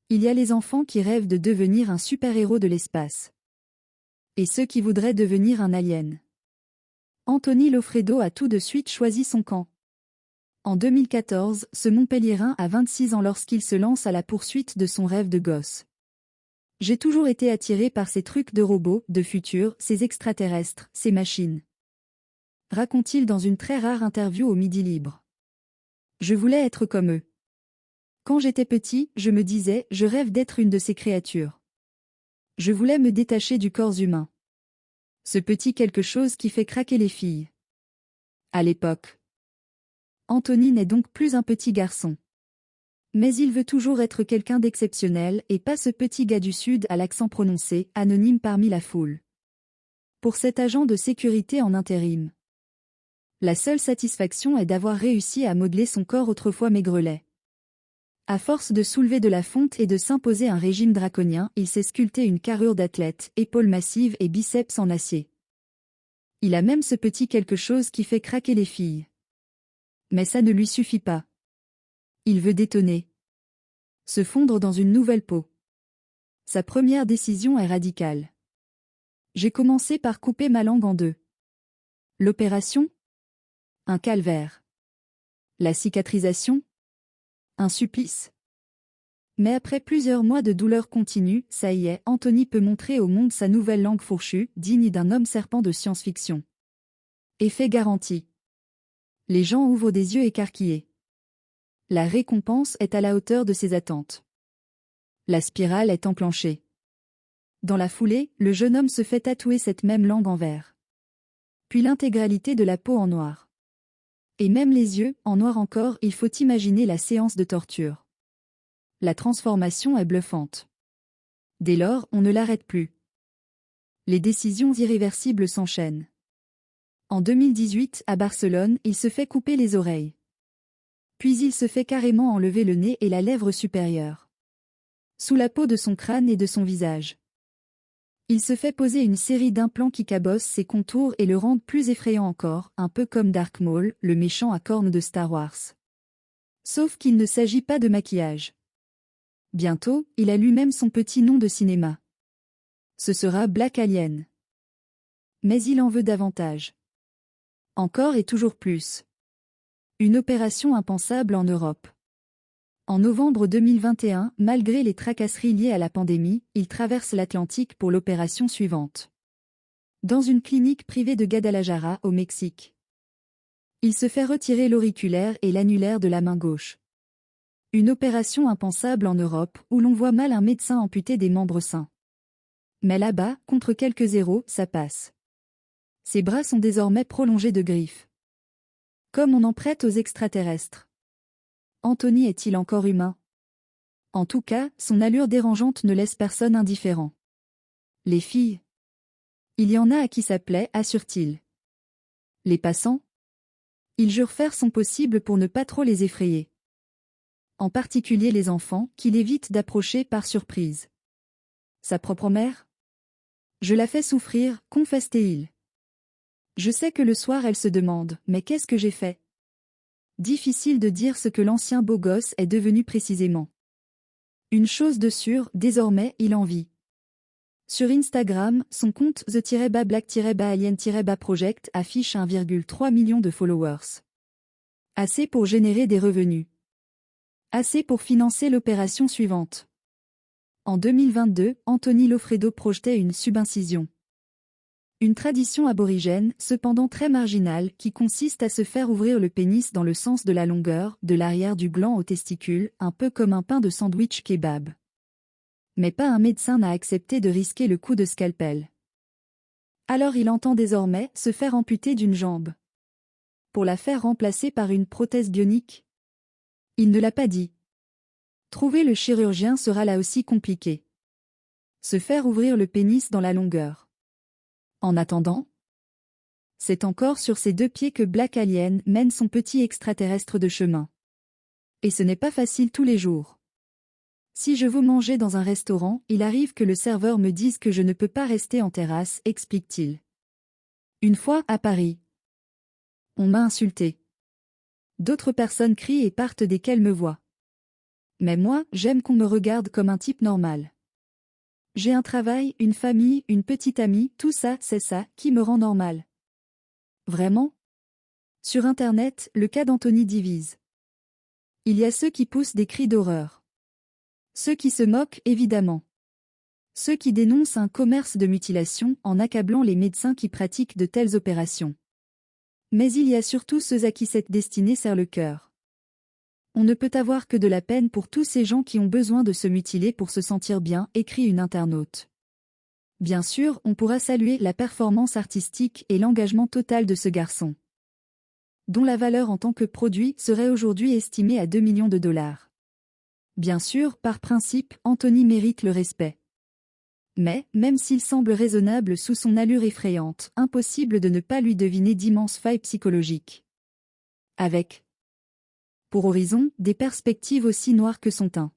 Il y a les enfants qui rêvent de devenir un super-héros de l'espace. Et ceux qui voudraient devenir un alien. Anthony Loffredo a tout de suite choisi son camp. En 2014, ce Montpelliérain a 26 ans lorsqu'il se lance à la poursuite de son rêve de gosse. J'ai toujours été attiré par ces trucs de robots, de futur, ces extraterrestres, ces machines. Raconte-t-il dans une très rare interview au Midi Libre. Je voulais être comme eux. Quand j'étais petit, je me disais, je rêve d'être une de ces créatures. Je voulais me détacher du corps humain. Ce petit quelque chose qui fait craquer les filles. À l'époque. Anthony n'est donc plus un petit garçon. Mais il veut toujours être quelqu'un d'exceptionnel et pas ce petit gars du Sud à l'accent prononcé, anonyme parmi la foule. Pour cet agent de sécurité en intérim. La seule satisfaction est d'avoir réussi à modeler son corps autrefois maigrelet. À force de soulever de la fonte et de s'imposer un régime draconien, il s'est sculpté une carrure d'athlète, épaules massives et biceps en acier. Il a même ce petit quelque chose qui fait craquer les filles. Mais ça ne lui suffit pas. Il veut détonner. Se fondre dans une nouvelle peau. Sa première décision est radicale. J'ai commencé par couper ma langue en deux. L'opération ? Un calvaire. La cicatrisation ? Un supplice. Mais après plusieurs mois de douleur continue, ça y est, Anthony peut montrer au monde sa nouvelle langue fourchue, digne d'un homme serpent de science-fiction. Effet garanti. Les gens ouvrent des yeux écarquillés. La récompense est à la hauteur de ses attentes. La spirale est enclenchée. Dans la foulée, le jeune homme se fait tatouer cette même langue en vert. Puis l'intégralité de la peau en noir. Et même les yeux, en noir encore, il faut imaginer la séance de torture. La transformation est bluffante. Dès lors, on ne l'arrête plus. Les décisions irréversibles s'enchaînent. En 2018, à Barcelone, il se fait couper les oreilles. Puis il se fait carrément enlever le nez et la lèvre supérieure. Sous la peau de son crâne et de son visage. Il se fait poser une série d'implants qui cabossent ses contours et le rendent plus effrayant encore, un peu comme Dark Maul, le méchant à cornes de Star Wars. Sauf qu'il ne s'agit pas de maquillage. Bientôt, il a lui-même son petit nom de cinéma. Ce sera Black Alien. Mais il en veut davantage. Encore et toujours plus. Une opération impensable en Europe. En novembre 2021, malgré les tracasseries liées à la pandémie, il traverse l'Atlantique pour l'opération suivante. Dans une clinique privée de Guadalajara, au Mexique. Il se fait retirer l'auriculaire et l'annulaire de la main gauche. Une opération impensable en Europe, où l'on voit mal un médecin amputer des membres sains. Mais là-bas, contre quelques zéros, ça passe. Ses bras sont désormais prolongés de griffes. Comme on en prête aux extraterrestres. Anthony est-il encore humain? En tout cas, son allure dérangeante ne laisse personne indifférent. Les filles. Il y en a à qui ça plaît, assure-t-il. Les passants? Il jure faire son possible pour ne pas trop les effrayer. En particulier les enfants, qu'il évite d'approcher par surprise. Sa propre mère? Je la fais souffrir, confesse-t-il. Je sais que le soir elle se demande, mais qu'est-ce que j'ai fait? Difficile de dire ce que l'ancien beau gosse est devenu précisément. Une chose de sûre, désormais, il en vit. Sur Instagram, son compte the-black-alien-project affiche 1,3 million de followers. Assez pour générer des revenus. Assez pour financer l'opération suivante. En 2022, Anthony Loffredo projetait une subincision. Une tradition aborigène, cependant très marginale, qui consiste à se faire ouvrir le pénis dans le sens de la longueur, de l'arrière du gland au testicule, un peu comme un pain de sandwich kebab. Mais pas un médecin n'a accepté de risquer le coup de scalpel. Alors il entend désormais se faire amputer d'une jambe. Pour la faire remplacer par une prothèse bionique? Il ne l'a pas dit. Trouver le chirurgien sera là aussi compliqué. Se faire ouvrir le pénis dans la longueur. En attendant, c'est encore sur ses deux pieds que Black Alien mène son petit extraterrestre de chemin. Et ce n'est pas facile tous les jours. Si je veux manger dans un restaurant, il arrive que le serveur me dise que je ne peux pas rester en terrasse, explique-t-il. Une fois, à Paris, on m'a insulté. D'autres personnes crient et partent dès qu'elles me voient. Mais moi, j'aime qu'on me regarde comme un type normal. J'ai un travail, une famille, une petite amie, tout ça, c'est ça, qui me rend normal. Vraiment? Sur Internet, le cas d'Anthony divise. Il y a ceux qui poussent des cris d'horreur. Ceux qui se moquent, évidemment. Ceux qui dénoncent un commerce de mutilation en accablant les médecins qui pratiquent de telles opérations. Mais il y a surtout ceux à qui cette destinée serre le cœur. On ne peut avoir que de la peine pour tous ces gens qui ont besoin de se mutiler pour se sentir bien, écrit une internaute. Bien sûr, on pourra saluer la performance artistique et l'engagement total de ce garçon, dont la valeur en tant que produit serait aujourd'hui estimée à 2 millions de dollars. Bien sûr, par principe, Anthony mérite le respect. Mais, même s'il semble raisonnable sous son allure effrayante, impossible de ne pas lui deviner d'immenses failles psychologiques. Avec, pour horizon, des perspectives aussi noires que son teint.